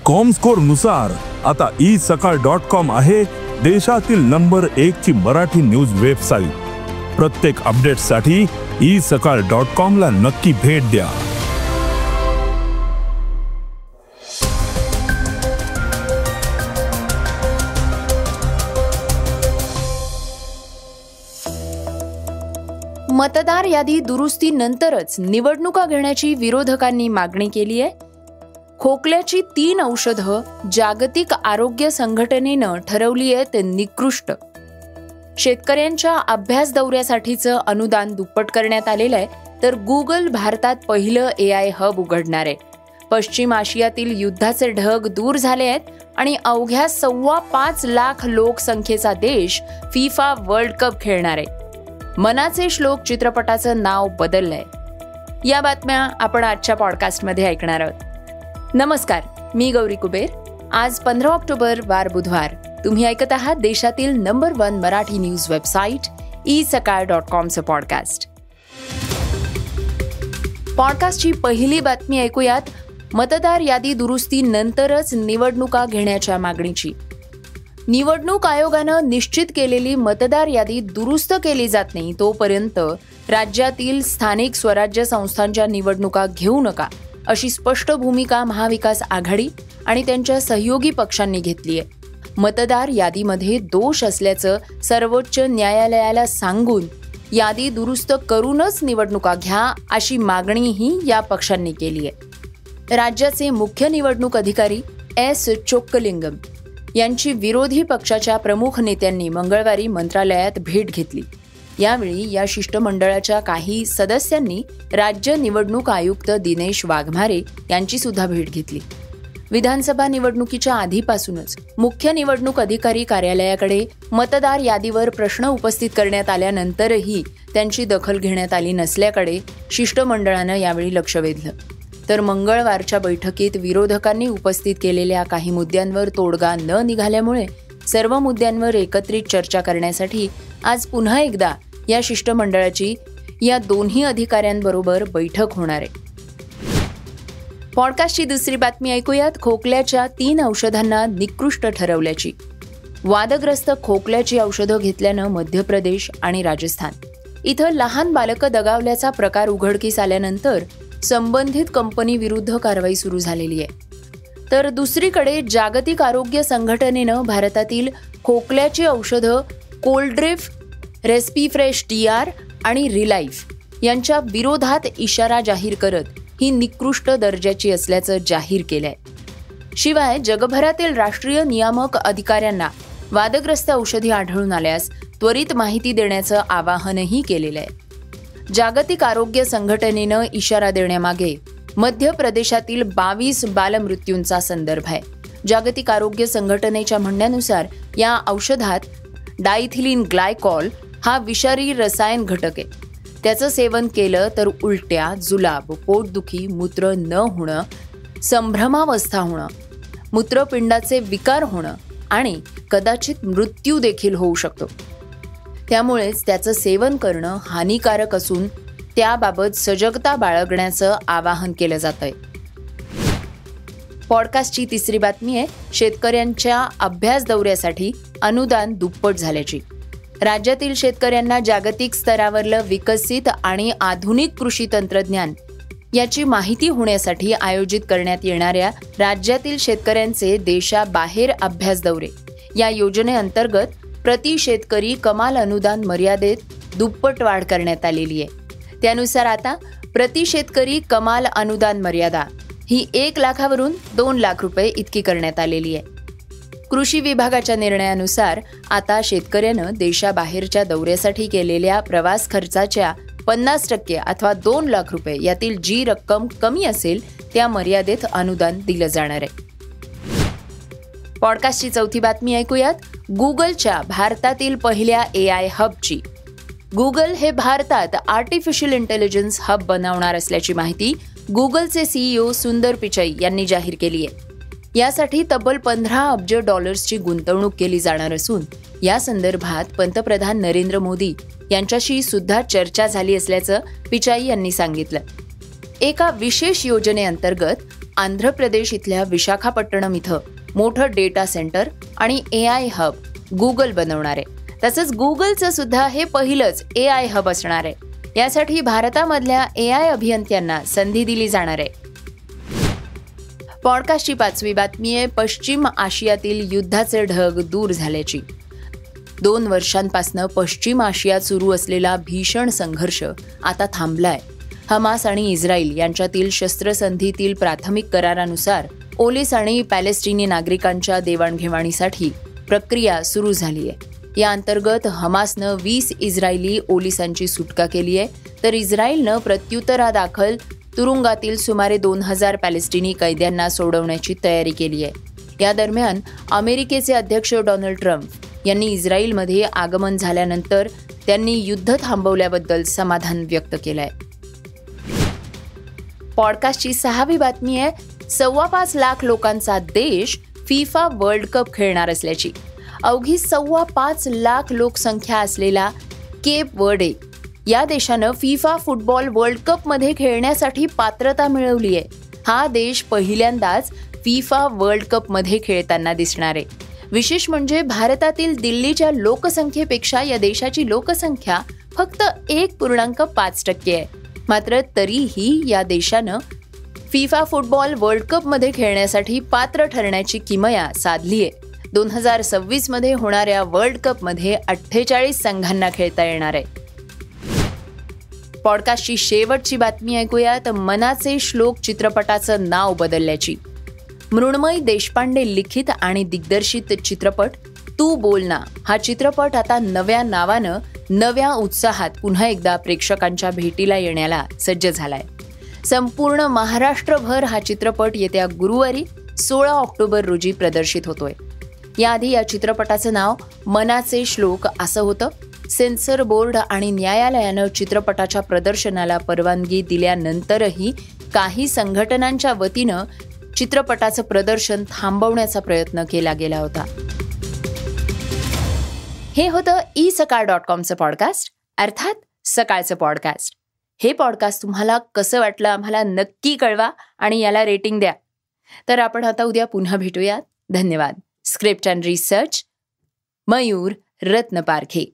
Comscore नुसार आता isakal.com आहे देशातील नंबर 1 ची मराठी न्यूज वेबसाईट. प्रत्येक अपडेटसाठी isakal.com ला नक्की भेट द्या. मतदार यादी दुरुस्तीनंतरच निवडणुका घेण्याची विरोधकांनी मागणी केली आहे. खोकल्याची 3 औषधं जागतिक आरोग्य संघटनेनं ठरवली आहेत निकृष्ट. शेतकऱ्यांच्या अभ्यास दौऱ्यासाठीचं अनुदान दुप्पट करण्यात आलेलं आहे. तर गुगल भारतात पहिलं AI हब उघडणार आहे. पश्चिम आशियातील युद्धाचे ढग दूर झाले आहेत आणि अवघ्या 5.25 लाख लोकसंख्येचा देश फिफा वर्ल्ड कप खेळणार आहे. मनाचे श्लोक चित्रपटाचं नाव बदललंय. या बातम्या आपण आजच्या पॉडकास्टमध्ये ऐकणार आहोत. नमस्कार, मी गौरी कुबेर. आज 15 ऑक्टोबर वार बुधवार. तुम्ही ऐकत आहात देशातील नंबर 1 मराठी न्यूज वेबसाईट isakal.comचं पॉडकास्ट. पॉडकास्टची पहिली बातमी ऐकूयात. मतदार यादी दुरुस्तीनंतरच निवडणुका घेण्याच्या मागणीची. निवडणूक आयोगानं निश्चित केलेली मतदार यादी दुरुस्त केली जात नाही तोपर्यंत राज्यातील स्थानिक स्वराज्य संस्थांच्या निवडणुका घेऊ नका, अशी स्पष्ट भूमिका महाविकास आघाडी आणि त्यांच्या सहयोगी पक्षांनी घेतली आहे. मतदार यादीमध्ये दोष असल्याचं सर्वोच्च न्यायालयाला सांगून यादी दुरुस्त करूनच निवडणुका घ्या, अशी मागणीही या पक्षांनी केली आहे. राज्याचे मुख्य निवडणूक अधिकारी S. चोक्कलिंगम यांची विरोधी पक्षाच्या प्रमुख नेत्यांनी मंगळवारी मंत्रालयात भेट घेतली. यावेळी या शिष्टमंडळाच्या काही सदस्यांनी राज्य निवडणूक आयुक्त दिनेश वाघमारे यांची सुद्धा भेट घेतली. विधानसभा निवडणुकीच्या आधीपासूनच मुख्य निवडणूक अधिकारी कार्यालयाकडे मतदार यादीवर प्रश्न उपस्थित करण्यात आल्यानंतरही त्यांची दखल घेण्यात आली नसल्याकडे शिष्टमंडळानं यावेळी लक्ष वेधलं. तर मंगळवारच्या बैठकीत विरोधकांनी उपस्थित केलेल्या काही मुद्द्यांवर तोडगा न निघाल्यामुळे सर्व मुद्द्यांवर एकत्रित चर्चा करण्यासाठी आज पुन्हा एकदा या शिष्टमंडळाची या दोन्ही अधिकाऱ्यांबरोबर बैठक होणार आहे. पॉडकास्टची दुसरी बातमी ऐकूयात. खोकल्याच्या 3 औषधांना निकृष्ट ठरवल्याची. वादग्रस्त खोकल्याची औषधं घेतल्यानं मध्य प्रदेश आणि राजस्थान इथं लहान बालकं दगावल्याचा प्रकार उघडकीस आल्यानंतर संबंधित कंपनीविरुद्ध कारवाई सुरू झालेली आहे. तर दुसरीकडे जागतिक आरोग्य संघटनेनं भारतातील खोकल्याची औषधं कोल्ड्रेफ, रेस्पीफ्रेश DR आणि रिलाईफ यांच्या विरोधात इशारा जाहीर करत ही निकृष्ट दर्जाची असल्याचं जाहीर केलंय. शिवाय जगभरातील राष्ट्रीय नियामक अधिकाऱ्यांना वादग्रस्त औषधी आढळून आल्यास त्वरित माहिती देण्याचं आवाहनही केलेलं आहे. जागतिक आरोग्य संघटनेनं इशारा देण्यामागे मध्य प्रदेशातील 22 बालमृत्यूंचा संदर्भ आहे. जागतिक आरोग्य संघटनेच्या म्हणण्यानुसार या औषधात डायथिलीन ग्लायकॉल हा विषारी रसायन घटक आहे. त्याचं सेवन केलं तर उलट्या, जुलाब, पोटदुखी, मूत्र न होणं, संभ्रमावस्था होणं, मूत्रपिंडाचे विकार होणं आणि कदाचित मृत्यू देखील होऊ शकतो. त्यामुळेच त्याचं सेवन करणं हानिकारक असून त्याबाबत सजगता बाळगण्याचं आवाहन केलं जातंय. पॉडकास्टची तिसरी बातमी आहे. शेतकऱ्यांच्या अभ्यास दौऱ्यासाठी अनुदान दुप्पट झाल्याची. राज्यातील शेतकऱ्यांना जागतिक स्तरावरलं विकसित आणि आधुनिक कृषी तंत्रज्ञान याची माहिती होण्यासाठी आयोजित करण्यात येणाऱ्या राज्यातील शेतकऱ्यांचे देशाबाहेर अभ्यास दौरे या योजनेअंतर्गत प्रति शेतकरी कमाल अनुदान मर्यादेत दुप्पट वाढ करण्यात आलेली आहे. त्यानुसार आता प्रति शेतकरी कमाल अनुदान मर्यादा ही 1 लाखावरून 2 लाख रुपये इतकी करण्यात आलेली आहे. कृषी विभागाच्या निर्णयानुसार आता शेतकऱ्यानं देशाबाहेरच्या दौऱ्यासाठी केलेल्या प्रवास खर्चाच्या 50% अथवा 2 लाख रुपये यातील जी रक्कम कमी असेल त्या मर्यादेत अनुदान दिलं जाणार आहे. पॉडकास्टची चौथी बातमी ऐकूयात. गुगलच्या भारतातील पहिल्या AI हबची. गुगल हे भारतात आर्टिफिशियल इंटेलिजन्स हब बनवणार असल्याची माहिती गुगलचे CEO सुंदर पिचाई यांनी जाहीर केली आहे. यासाठी तब्बल $15 अब्ज गुंतवणूक केली जाणार असून या संदर्भात पंतप्रधान नरेंद्र मोदी यांच्याशी सुद्धा चर्चा झाली असल्याचं पिचाई यांनी सांगितलं. एका विशेष योजनेअंतर्गत आंध्र प्रदेश इथल्या विशाखापट्टणम इथं मोठं डेटा सेंटर आणि AI हब गुगल बनवणार आहे. तसंच गुगलचं सुद्धा हे पहिलंच AI हब असणार आहे. यासाठी भारतामधल्या AI अभियंत्यांना संधी दिली जाणार आहे. पॉडकास्टची 5वी बातमी आहे पश्चिम आशियातील युद्धाचे ढग दूर झाल्याची. 2 वर्षांपासून पश्चिम आशियात सुरू असलेला भीषण संघर्ष आता थांबलाय. हमास आणि इस्रायल यांच्यातील शस्त्रसंधीतील प्राथमिक करारानुसार ओलीस आणि पॅलेस्टिनी नागरिकांच्या देवाणघेवाणीसाठी प्रक्रिया सुरू झाली आहे. या अंतर्गत हमासनं 20 इस्रायली ओलिसांची सुटका केली आहे, तर इस्रायलनं प्रत्युत्तरादाखल तुरुंगातील सुमारे 2000 पॅलेस्टिनी कैद्यांना सोडवण्याची तयारी केली आहे. या दरम्यान अमेरिकेचे अध्यक्ष डोनाल्ड ट्रम्प यांनी इस्रायलमध्ये आगमन झाल्यानंतर त्यांनी युद्ध थांबवल्याबद्दल समाधान व्यक्त केलंय. पॉडकास्टची 6वी बातमी आहे 5.25 लाख लोकांचा देश फिफा वर्ल्ड कप खेळणार असल्याची. अवघी 5.25 लाख लोकसंख्या असलेला केप वर्डे या देशानं फिफा फुटबॉल वर्ल्ड कप मध्ये खेळण्यासाठी पात्रता मिळवली आहे. हा देश पहिल्यांदाच फिफा वर्ल्ड कप मध्ये खेळताना दिसणार आहे. विशेष म्हणजे भारतातील दिल्लीच्या लोकसंख्येपेक्षा या देशाची लोकसंख्या फक्त 1.5% आहे. मात्र तरीही या देशानं फिफा फुटबॉल वर्ल्ड कप मध्ये खेळण्यासाठी पात्र ठरण्याची किमया साधली आहे. 2026 मध्ये होणाऱ्या वर्ल्ड कप मध्ये 48 संघांना खेळता येणार आहे. पॉडकास्टची शेवटची बातमी ऐकूयात मनाचे श्लोक चित्रपटाचं नाव बदलल्याची. मृण्मयी देशपांडे लिखित आणि दिग्दर्शित चित्रपट तू बोल ना हा चित्रपट आता नव्या नावानं नव्या उत्साहात पुन्हा एकदा प्रेक्षकांच्या भेटीला येण्याला सज्ज झालाय. संपूर्ण महाराष्ट्रभर हा चित्रपट येत्या गुरुवारी 16 ऑक्टोबर रोजी प्रदर्शित होतोय. याआधी या चित्रपटाचं नाव मनाचे श्लोक असं होतं. सेन्सर बोर्ड आणि न्यायालयानं चित्रपटाच्या प्रदर्शनाला परवानगी दिल्यानंतरही काही संघटनांच्या वतीनं चित्रपटाचं प्रदर्शन थांबवण्याचा प्रयत्न केला गेला होता. हे होतं isakal.comचं पॉडकास्ट, अर्थात सकाळचं पॉडकास्ट. हे पॉडकास्ट तुम्हाला कसं वाटलं आम्हाला नक्की कळवा आणि याला रेटिंग द्या. तर आपण आता उद्या पुन्हा भेटूयात. धन्यवाद. Script and research Mayur Ratnaparkhe.